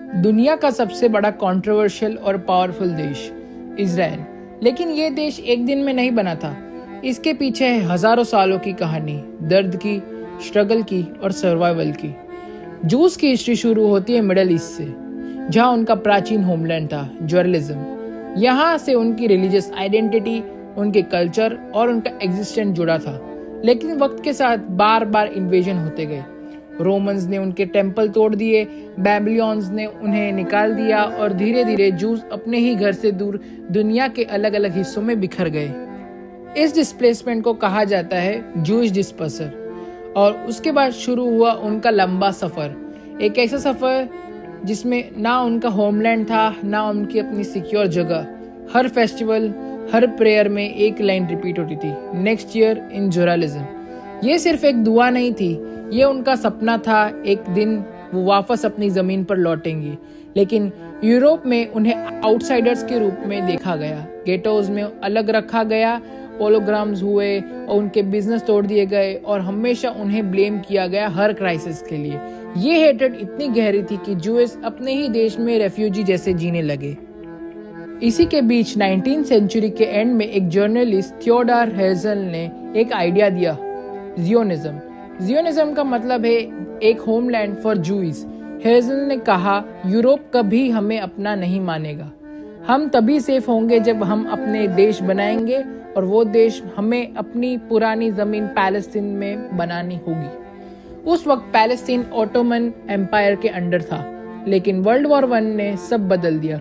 दुनिया का सबसे बड़ा कंट्रोवर्शियल और पावरफुल देश इजराइल। लेकिन ये देश एक दिन में नहीं बना था। इसके पीछे है हजारों सालों की कहानी, दर्द की, स्ट्रगल की और सर्वाइवल की। जूस की हिस्ट्री शुरू होती है मिडल ईस्ट से, जहां उनका प्राचीन होमलैंड था, जर्नलिज्म। यहाँ से उनकी रिलीजियस आइडेंटिटी, उनके कल्चर और उनका एग्जिस्टेंस जुड़ा था। लेकिन वक्त के साथ बार बार इन्वेजन होते गए। रोमन्स ने उनके टेम्पल तोड़ दिए, बैबिलोनियंस ने उन्हें निकाल दिया और धीरे धीरे जूस अपने ही घर से दूर दुनिया के अलग अलग हिस्सों में बिखर गए। इस डिस्प्लेसमेंट को कहा जाता है जूइश डिस्पर्सन। और उसके बाद शुरू हुआ उनका लंबा सफर, एक ऐसा सफर जिसमें ना उनका होमलैंड था, ना उनकी अपनी सिक्योर जगह। हर फेस्टिवल, हर प्रेयर में एक लाइन रिपीट होती थी, नेक्स्ट ईयर इन जर्नलिज्म। ये सिर्फ एक दुआ नहीं थी, ये उनका सपना था, एक दिन वो वापस अपनी जमीन पर लौटेंगे। लेकिन यूरोप में उन्हें आउटसाइडर्स के रूप में देखा गया, गेटोज में अलग रखा गया, पोलोग्राम्स हुए और उनके बिजनेस तोड़ दिए गए और हमेशा उन्हें ब्लेम किया गया हर क्राइसिस के लिए। ये हेट्रेड इतनी गहरी थी कि जूस अपने ही देश में रेफ्यूजी जैसे जीने लगे। इसी के बीच 19वीं सेंचुरी के एंड में एक जर्नलिस्ट थियोडोर हेrzl ने एक आइडिया दिया, जियोनिज्म। जियोनिज्म का मतलब है एक होमलैंड फॉर जूइस। हेrzl ने कहा, यूरोप कभी हमें अपना नहीं मानेगा। हम तभी सेफ होंगे जब हम अपने देश बनाएंगे, और वो देश हमें अपनी पुरानी जमीन पैलेस्टीन में बनानी होगी। उस वक्त पैलेस्टीन ओटोमन एम्पायर के अंडर था, लेकिन वर्ल्ड वॉर 1 ने सब बदल दिया।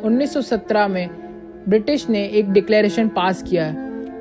1917 में ब्रिटिश ने एक डिक्लेरेशन पास किया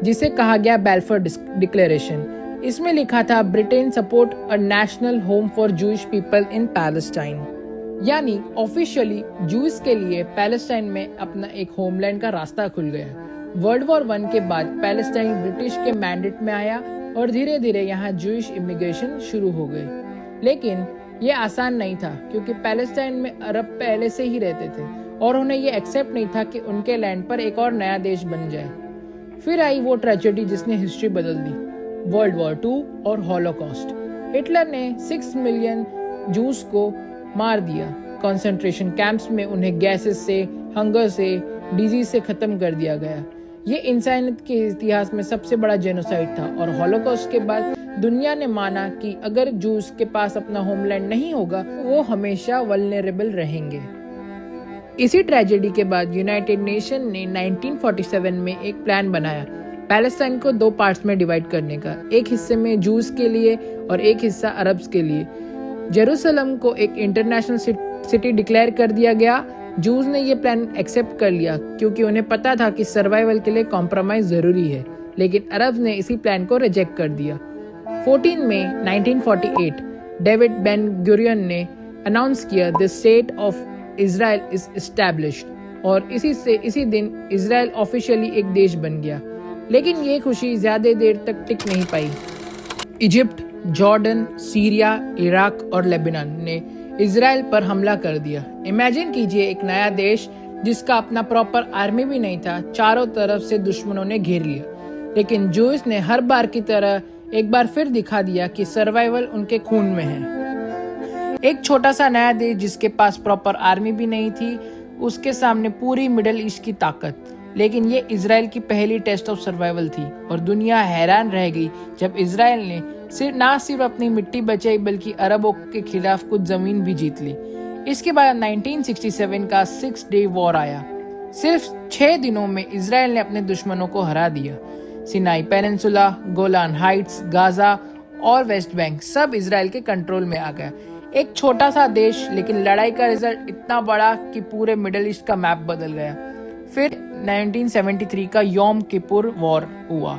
जिसे कहा गया बैल्फोर डिक्लेरेशन। इसमें लिखा था, Britain support a national home for Jewish people in Palestine. यानी ऑफिशियली जूइस के लिए पैलेस्टाइन में अपना एक होमलैंड का रास्ता खुल गया। वर्ल्ड वॉर 1 के बाद पैलेस्टाइन ब्रिटिश के मैंडेट में आया और धीरे धीरे यहाँ जूइश इमिग्रेशन शुरू हो गई। लेकिन ये आसान नहीं था, क्योंकि पैलेस्टाइन में अरब पहले से ही रहते थे और उन्हें ये एक्सेप्ट नहीं था कि उनके लैंड पर एक और नया देश बन जाए। फिर आई वो ट्रेजेडी जिसने हिस्ट्री बदल दी, वर्ल्ड वॉर 2 और हॉलोकॉस्ट। हिटलर ने 6 मिलियन जूस को मार दिया। कंसंट्रेशन कैंप्स में उन्हें गैसेस से, हंगर से, डिजीज से खत्म कर दिया गया। ये इंसानियत के इतिहास में सबसे बड़ा जेनोसाइड था। और हॉलोकॉस्ट के बाद दुनिया ने माना कि अगर जूस के पास अपना होमलैंड नहीं होगा, वो हमेशा वल्नरेबल रहेंगे। इसी ट्रेजेडी के बाद यूनाइटेड नेशन ने 1947 में एक प्लान बनाया, पैलेस्टाइन को 2 पार्ट्स में डिवाइड करने का, एक हिस्से में जूस के लिए और एक हिस्सा अरब्स के लिए। जेरूसलम को एक इंटरनेशनल सिटी डिक्लेयर कर दिया गया। जूस ने ये प्लान एक्सेप्ट कर लिया, क्योंकि उन्हें पता था कि सर्वाइवल के लिए कॉम्प्रोमाइज जरूरी है। लेकिन अरब्स ने इसी प्लान को रिजेक्ट कर दिया। 14 मई 1948 डेविड बेन गुरियन ने अनाउंस किया, the state of Israel is established. और इसी दिन इजराइल ऑफिशियली एक देश बन गया। लेकिन ये खुशी ज्यादा देर तक टिक नहीं पाई। इजिप्ट, जॉर्डन, सीरिया, इराक और लेबनान ने इजराइल पर हमला कर दिया। इमेजिन कीजिए, एक नया देश जिसका अपना प्रॉपर आर्मी भी नहीं था, चारों तरफ से दुश्मनों ने घेर लिया। लेकिन जूस ने हर बार की तरह एक बार फिर दिखा दिया कि सर्वाइवल उनके खून में है। एक छोटा सा नया देश जिसके पास प्रॉपर आर्मी भी नहीं थी, उसके सामने पूरी मिडिल ईस्ट की ताकत। लेकिन ये इजराइल की पहली टेस्ट ऑफ सर्वाइवल थी और दुनिया हैरान रह गई जब इजराइल ने ना सिर्फ अपनी मिट्टी बचाई, बल्कि अरबों के खिलाफ कुछ जमीन भी जीत ली। इसके बाद 1967 का 6 डे वॉर आया। सिर्फ 6 दिनों में इजराइल ने अपने दुश्मनों को हरा दिया। Sinai peninsula, Golan Heights, Gaza और वेस्ट बैंक सब इजराइल के कंट्रोल में आ गया। एक छोटा सा देश, लेकिन लड़ाई का रिजल्ट इतना बड़ा कि पूरे मिडिल ईस्ट का मैप बदल गया। फिर 1973 का योम किपुर वॉर हुआ,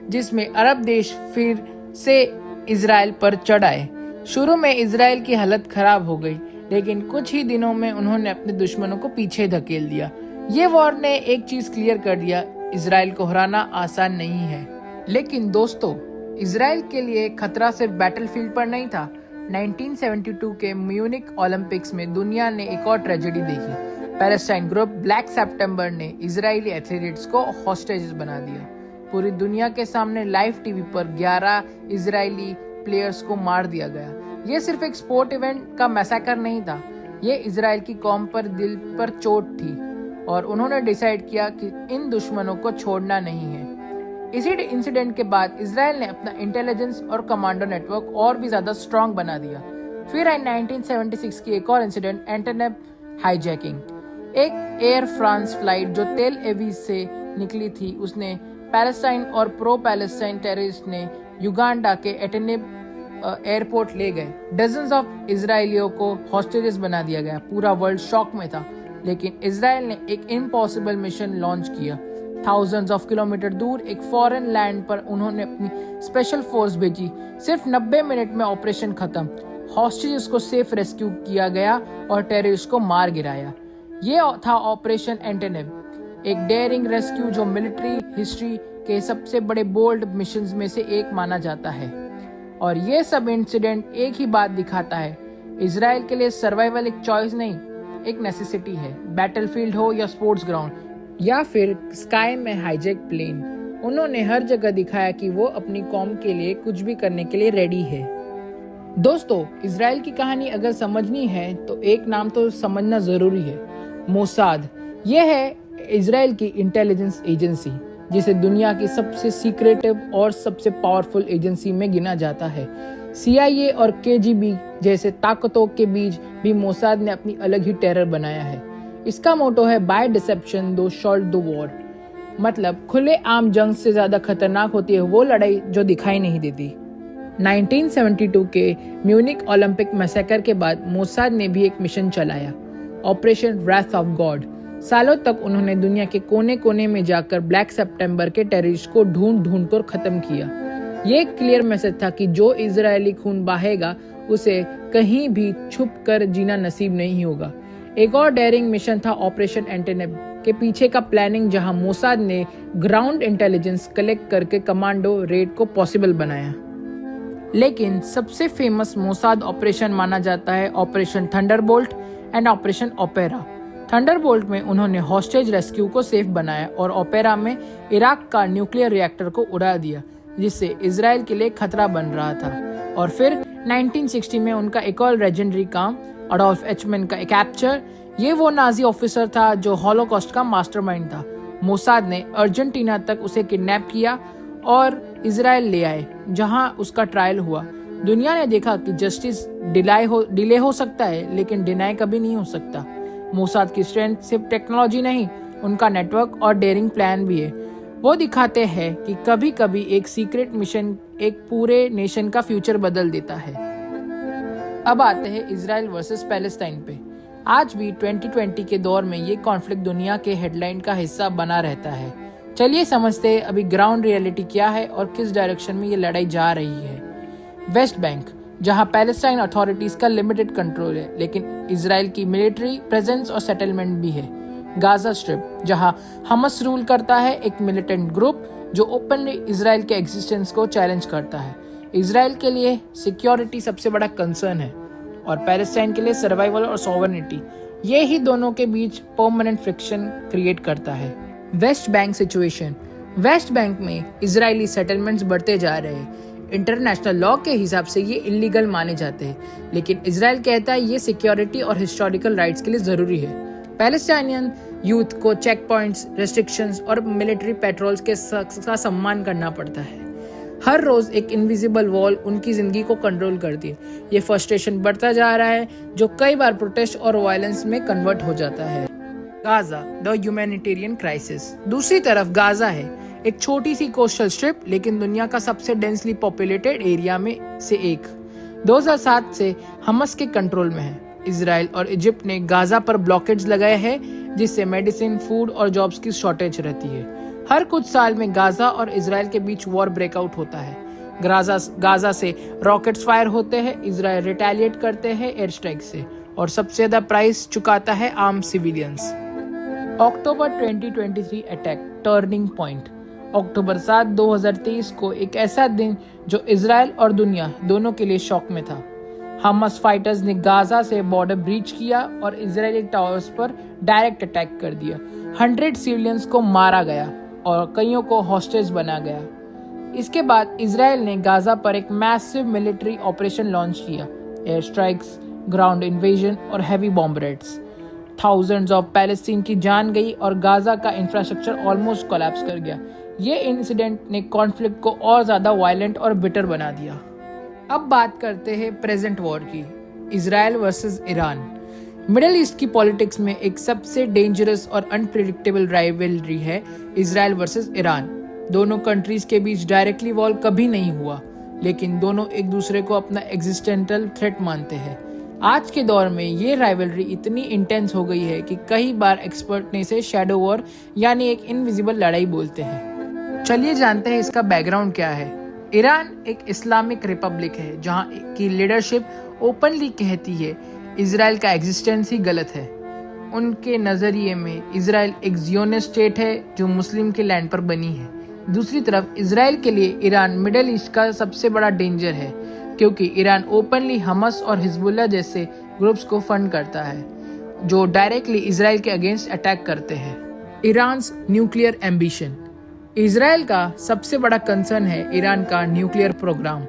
जिसमें अरब देश फिर से इजराइल पर चढ़ आए। शुरू में इजराइल की हालत खराब हो गई, लेकिन कुछ ही दिनों में उन्होंने अपने दुश्मनों को पीछे धकेल दिया। ये वॉर ने एक चीज क्लियर कर दिया, इजराइल को हराना आसान नहीं है। लेकिन दोस्तों, इजराइल के लिए खतरा सिर्फ बैटलफील्ड पर नहीं था। 1972 के म्यूनिक ओलंपिक्स में दुनिया ने एक और ट्रेजेडी देखी। पैलेस्टाइन ग्रुप ब्लैक सितंबर ने इजरायली एथलीट्स को हॉस्टेजेस बना दिया। पूरी दुनिया के सामने लाइव टीवी पर 11 इजरायली प्लेयर्स को मार दिया गया। ये सिर्फ एक स्पोर्ट इवेंट का मैसेकर नहीं था, ये इजराइल की कौम पर दिल पर चोट थी और उन्होंने डिसाइड किया कि इन दुश्मनों को छोड़ना नहीं है। इसी इंसिडेंट के बाद इजराइल ने अपना इंटेलिजेंस और कमांडो नेटवर्क और भी ज्यादा स्ट्रांग बना दिया। फिर आई 1976 की एक और इंसिडेंट, एंटेनेब हाईजैकिंग। एक एयर फ्रांस फ्लाइट जो तेल एवीव से निकली थी, उसने पैलेस्टाइन और प्रो पैलेस्टाइन टेररिस्ट ने युगांडा के एंटेनेब एयरपोर्ट ले गए। डजन्स ऑफ इजरायलियों को हॉस्टेजेस बना दिया गया। पूरा वर्ल्ड शॉक में था, लेकिन इजराइल ने एक इम्पॉसिबल मिशन लॉन्च किया। थाउजेंड्स ऑफ किलोमीटर दूर एक फॉरेन लैंड पर उन्होंने अपनी स्पेशल फोर्स भेजी। सिर्फ 90 मिनट में ऑपरेशन खत्म। हॉस्टेजेस को सेफ रेस्क्यू किया गया और टेररिस्ट को मार गिराया। ये था ऑपरेशन एंटेनेब, एक डेयरिंग रेस्क्यू जो मिलिट्री हिस्ट्री के सबसे बड़े बोल्ड मिशंस में से एक माना जाता है। और ये सब इंसिडेंट एक ही बात दिखाता है, इजराइल के लिए सर्वाइवल एक चॉइस नहीं, एक नेसेसिटी है। बैटलफील्ड हो या स्पोर्ट्स ग्राउंड या फिर स्काई में हाईजैक प्लेन, उन्होंने हर जगह दिखाया कि वो अपनी कौम के लिए कुछ भी करने के लिए रेडी है। दोस्तों, इजराइल की कहानी अगर समझनी है तो एक नाम तो समझना जरूरी है, मोसाद। यह है इजराइल की इंटेलिजेंस एजेंसी, जिसे दुनिया की सबसे सीक्रेटिव और सबसे पावरफुल एजेंसी में गिना जाता है। CIA और KGB जैसे ताकतों के बीच भी मोसाद ने अपनी अलग ही टेरर बनाया है। इसका मोटो है बाय डिसेप्शन दो शॉल्ट द वॉर, मतलब खुले आम जंग से ज्यादा खतरनाक होती है वो लड़ाई जो दिखाई नहीं देती। 1972 के म्यूनिक ओलंपिक मैसेकर के बाद मोसाद ने भी एक मिशन चलाया, ऑपरेशन व्राथ ऑफ गॉड। सालों तक उन्होंने दुनिया के कोने कोने में जाकर ब्लैक सितंबर के टेररिस्ट को ढूंढ कर खत्म किया। ये एक क्लियर मैसेज था कि जो इजरायली खून बहेगा उसे कहीं भी छुप कर जीना नसीब नहीं होगा। एक और डेयरिंग मिशन था ऑपरेशन एंटेनेब के पीछे का प्लानिंग, जहां मोसाद ने ग्राउंड इंटेलिजेंस कलेक्ट करके कमांडो रेड को पॉसिबल बनाया। लेकिन सबसे फेमस मोसाद ऑपरेशन माना जाता है operation Thunderbolt and operation opera. Thunderbolt में उन्होंने हॉस्टेज रेस्क्यू को सेफ बनाया और ओपेरा में इराक का न्यूक्लियर रिएक्टर को उड़ा दिया, जिससे इजराइल के लिए खतरा बन रहा था। और फिर 1960 में उनका एक और लेजेंडरी काम, अडोल्फ एचमैन का कैप्चर। ये वो नाजी ऑफिसर था जो हॉलोकॉस्ट का मास्टरमाइंड था। मोसाद ने अर्जेंटीना तक उसे किडनैप किया और इजराइल ले आए, जहां उसका ट्रायल हुआ। दुनिया ने देखा कि जस्टिस डिले हो सकता है, लेकिन डिनाई कभी नहीं हो सकता। मोसाद की स्ट्रेंथ सिर्फ टेक्नोलॉजी नहीं, उनका नेटवर्क और डेयरिंग प्लान भी है। वो दिखाते हैं कि कभी कभी एक सीक्रेट मिशन एक पूरे नेशन का फ्यूचर बदल देता है। अब आते हैं इजराइल वर्सेस पैलेस्टाइन पे। आज भी 2020 के दौर में ये कॉन्फ्लिक्ट दुनिया के हेडलाइन का हिस्सा बना रहता है। चलिए समझते हैं अभी ग्राउंड रियलिटी क्या है और किस डायरेक्शन में ये लड़ाई जा रही है। वेस्ट बैंक, जहां पैलेस्टाइन अथॉरिटीज का लिमिटेड कंट्रोल है, लेकिन इजराइल की मिलिट्री प्रेजेंस और सेटलमेंट भी है। गाजा स्ट्रिप, जहां हमस रूल करता है, एक मिलिटेंट ग्रुप जो ओपनली इजराइल के एग्जिस्टेंस को चैलेंज करता है। इजराइल के लिए सिक्योरिटी सबसे बड़ा कंसर्न है और पैलेस्टाइन के लिए सर्वाइवल और सॉवरेनिटी। ये ही दोनों के बीच परमानेंट फ्रिक्शन क्रिएट करता है। West Bank situation. West Bank में इजरायली सेटलमेंट्स बढ़ते जा रहे हैं। इंटरनेशनल लॉ के हिसाब से ये इलीगल माने जाते हैं, लेकिन इजराइल कहता है ये सिक्योरिटी और हिस्टोरिकल राइट्स के लिए जरूरी है। पैलेस्टाइनियन यूथ को चेक पॉइंट्स, रेस्ट्रिक्शंस और मिलिट्री पेट्रोल्स के का सम्मान करना पड़ता है। हर रोज एक इनविजिबल वॉल उनकी जिंदगी को कंट्रोल करती है। ये फ्रस्ट्रेशन बढ़ता जा रहा है, जो कई बार प्रोटेस्ट और वायलेंस में कन्वर्ट हो जाता है। Gaza, the humanitarian crisis. दूसरी तरफ गाजा है, एक छोटी सी कोस्टल स्ट्रिप, लेकिन दुनिया का सबसे डेंसली पॉपुलेटेड एरिया में से एक। 2007 से हमस के कंट्रोल में है। इजराइल और इजिप्ट ने गाजा पर ब्लॉकेज लगाए हैं, जिससे मेडिसिन, फूड और जॉब्स की शॉर्टेज रहती है। हर कुछ साल में गाजा और इजराइल के बीच वॉर ब्रेकआउट होता है। गाजा से रॉकेट्स फायर होते हैं, इजराइल रिटेलिएट करते हैं एयर स्ट्राइक से, और सबसे ज्यादा प्राइस चुकाता है आम सिविलियंस। अक्टूबर 2023 अटैक, टर्निंग पॉइंट। अक्टूबर 7, 2023 को एक ऐसा दिन जो इजराइल और दुनिया दोनों के लिए शॉक में था। हमस फाइटर्स ने गाजा से बॉर्डर ब्रीच किया और इजरायली टावर्स पर डायरेक्ट अटैक कर दिया। 100 सिविलियंस को मारा गया और कईयों को हॉस्टेज बना गया। इसके बाद इजराइल ने गाजा पर एक मैसिव मिलिट्री ऑपरेशन लॉन्च किया। एयर स्ट्राइक्स, ग्राउंड इन्वेजन और heavy bomb raids. Thousands of Palestine की जान गई और गाजा का इंफ्रास्ट्रक्चर ऑलमोस्ट कोलैप्स कर गया। ये इंसिडेंट ने कॉन्फ्लिक्ट को और ज़्यादा वायलेंट और बिटर बना दिया। अब बात करते हैं प्रेजेंट वॉर की, Israel versus Iran. Middle east की पॉलिटिक्स में एक सबसे डेंजरस और अनप्रिडिक्टेबल राइवलरी है इजराइल वर्सेस ईरान। दोनों कंट्रीज के बीच डायरेक्टली वॉर कभी नहीं हुआ, लेकिन दोनों एक दूसरे को अपना एग्जिस्टेंटल थ्रेट मानते हैं। आज के दौर में ये राइवलरी इतनी इंटेंस हो गई है कि कई बार एक्सपर्ट ने इसे शैडो वॉर यानी एक इनविजिबल लड़ाई बोलते हैं। चलिए जानते हैं इसका बैकग्राउंड क्या है। ईरान एक इस्लामिक रिपब्लिक है जहाँ की लीडरशिप ओपनली कहती है इजराइल का एग्जिस्टेंस ही गलत है। उनके नज़रिए में इजराइल एक ज़ियोनिस्ट स्टेट है जो मुस्लिम के लैंड पर बनी है। दूसरी तरफ इजराइल के लिए ईरान मिडिल ईस्ट का सबसे बड़ा डेंजर है, क्योंकि ईरान ओपनली हमस और हिजबुल्लाह जैसे ग्रुप्स को फंड करता है जो डायरेक्टली इजराइल के अगेंस्ट अटैक करते हैं। Iran's nuclear ambition. इजराइल का सबसे बड़ा कंसर्न है ईरान का न्यूक्लियर प्रोग्राम।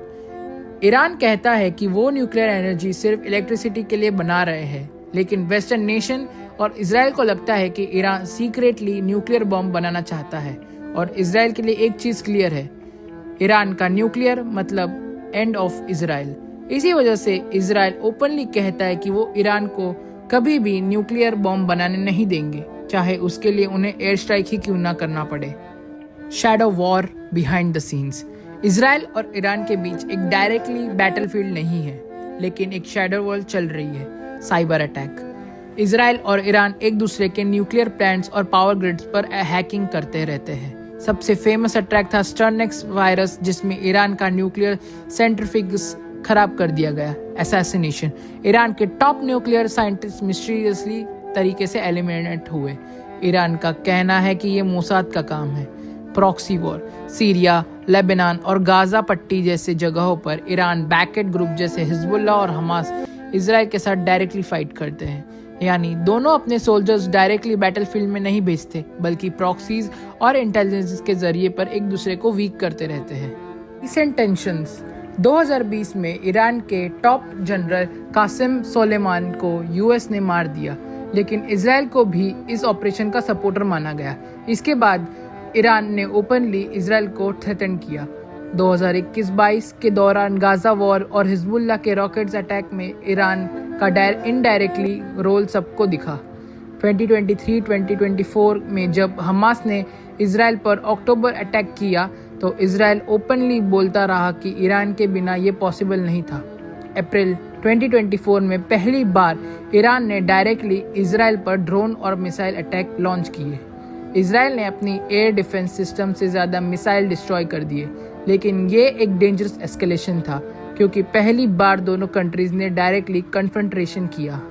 ईरान कहता है कि वो न्यूक्लियर एनर्जी सिर्फ इलेक्ट्रिसिटी के लिए बना रहे हैं, लेकिन वेस्टर्न नेशन और इजराइल को लगता है कि ईरान सीक्रेटली न्यूक्लियर बम बनाना चाहता है। और इजराइल के लिए एक चीज क्लियर है, ईरान का न्यूक्लियर मतलब एंड ऑफ इजराइल। इसी वजह से इजराइल ओपनली कहता है कि वो ईरान को कभी भी न्यूक्लियर बॉम्ब बनाने नहीं देंगे, चाहे उसके लिए उन्हें एयर स्ट्राइक ही क्यों ना करना पड़े। Shadow war behind the scenes. Israel और ईरान के बीच एक डायरेक्टली बैटलफील्ड नहीं है, लेकिन एक शैडो वॉर चल रही है, साइबर अटैक। इजराइल और ईरान एक दूसरे के न्यूक्लियर प्लांट्स और पावर ग्रिड्स पर हैकिंग करते रहते हैं। सबसे फेमस अटैक था स्टर्नेक्स वायरस, जिसमें ईरान का न्यूक्लियर सेंट्रीफ्यूज खराब कर दिया गया। असैसिनेशन। ईरान के टॉप न्यूक्लियर साइंटिस्ट मिस्टीरियसली तरीके से एलिमिनेट हुए। ईरान का कहना है कि ये मोसाद का काम है। Proxy war. सीरिया, लेबनान और गाजा पट्टी जैसे जगहों पर ईरान बैकेट ग्रुप जैसे हिजबुल्लाह और हमास इजराइल के साथ डायरेक्टली फाइट करते हैं। यानी दोनों अपने सोल्जर्स डायरेक्टली बैटलफील्ड में नहीं भेजते, बल्कि प्रॉक्सीज और इंटेलिजेंस के जरिए पर एक दूसरे को वीक करते रहते हैं। Recent tensions. 2020 में ईरान के टॉप जनरल कासिम सोलेमान को यूएस ने मार दिया, लेकिन इजराइल को भी इस ऑपरेशन का सपोर्टर माना गया। इसके बाद ईरान ने ओपनली इजराइल को थ्रेटन किया। 2021-22 के दौरान गाजा वॉर और हिजबुल्लाह के रॉकेट्स अटैक में ईरान का इनडायरेक्टली रोल सबको दिखा। 2023-2024 में जब हमास ने इजराइल पर अक्टूबर अटैक किया, तो इजराइल ओपनली बोलता रहा कि ईरान के बिना ये पॉसिबल नहीं था। अप्रैल 2024 में पहली बार ईरान ने डायरेक्टली इजराइल पर ड्रोन और मिसाइल अटैक लॉन्च किए। इजराइल ने अपनी एयर डिफेंस सिस्टम से ज़्यादा मिसाइल डिस्ट्रॉय कर दिए, लेकिन ये एक डेंजरस एस्केलेशन था, क्योंकि पहली बार दोनों कंट्रीज ने डायरेक्टली कन्फ्रंटेशन किया।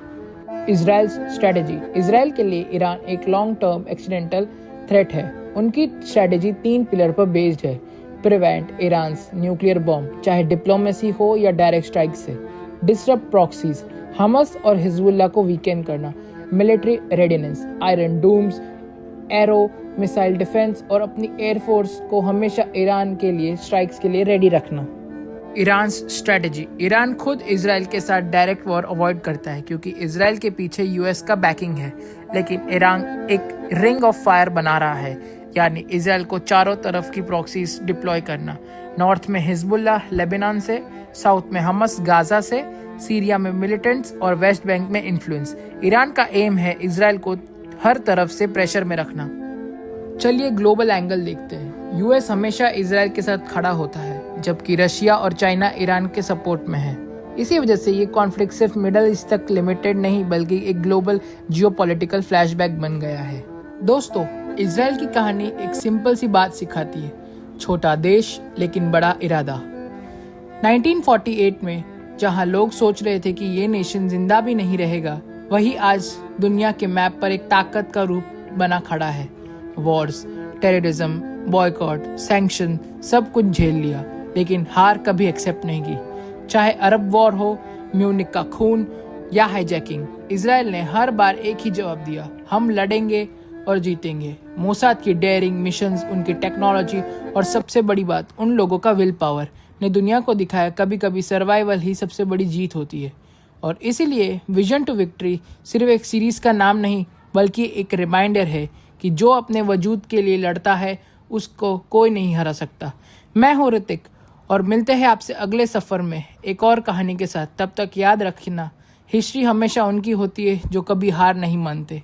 Israel strategy. इजराइल के लिए ईरान एक लॉन्ग टर्म एक्सीडेंटल थ्रेट है। उनकी स्ट्रेटजी 3 पिलर पर बेस्ड है। प्रिवेंट ईरान्स न्यूक्लियर बॉम्ब, चाहे डिप्लोमेसी हो या डायरेक्ट स्ट्राइक से। डिसरप्ट प्रॉक्सीज, हमस और हिजबुल्लाह को वीकेंड करना। Military readiness, iron domes, arrow missile defence और अपनी एयरफोर्स को हमेशा ईरान के लिए स्ट्राइक्स के लिए रेडी रखना। Iran strategy. ईरान खुद इजराइल के साथ डायरेक्ट वॉर अवॉइड करता है, क्योंकि इजराइल के पीछे यूएस का बैकिंग है, लेकिन ईरान एक रिंग ऑफ फायर बना रहा है, यानी इजराइल को चारों तरफ की प्रॉक्सीज डिप्लॉय करना। नॉर्थ में हिजबुल्लाह लेबनान से, साउथ में हमस गाजा से, सीरिया में मिलिटेंट्स और वेस्ट बैंक में इन्फ्लुएंस। ईरान का एम है इजराइल को हर तरफ से प्रेशर में रखना। चलिए ग्लोबल एंगल देखते हैं। यूएस हमेशा इजराइल के साथ खड़ा होता है, जबकि रशिया और चाइना ईरान के सपोर्ट में है। इसी वजह से ये कॉन्फ्लिक्ट सिर्फ मिडिल ईस्ट तक लिमिटेड नहीं, बल्कि एक ग्लोबल जियोपॉलिटिकल फ्लैशबैक बन गया है। दोस्तों, इजराइल की कहानी एक सिंपल सी बात सिखाती है, छोटा देश लेकिन बड़ा इरादा। 1948 में जहां लोग सोच रहे थे कि ये नेशन जिंदा भी नहीं रहेगा, वही आज दुनिया के मैप पर एक ताकत का रूप बना खड़ा है। वॉर्स, टेररिज्म, बॉयकॉट, सैंक्शन, सब कुछ झेल लिया, लेकिन हार कभी एक्सेप्ट नहीं की। चाहे अरब वॉर हो, म्यूनिक का खून या हाईजैकिंग, इजराइल ने हर बार एक ही जवाब दिया, हम लड़ेंगे और जीतेंगे। मोसाद की डेयरिंग मिशंस, उनकी टेक्नोलॉजी और सबसे बड़ी बात उन लोगों का विल पावर ने दुनिया को दिखाया कभी कभी सर्वाइवल ही सबसे बड़ी जीत होती है। और इसीलिए विजन टू विक्ट्री सिर्फ एक सीरीज़ का नाम नहीं बल्कि एक रिमाइंडर है कि जो अपने वजूद के लिए लड़ता है उसको कोई नहीं हरा सकता। मैं हूँ ऋतिक और मिलते हैं आपसे अगले सफ़र में एक और कहानी के साथ। तब तक याद रखना, हिस्ट्री हमेशा उनकी होती है जो कभी हार नहीं मानते।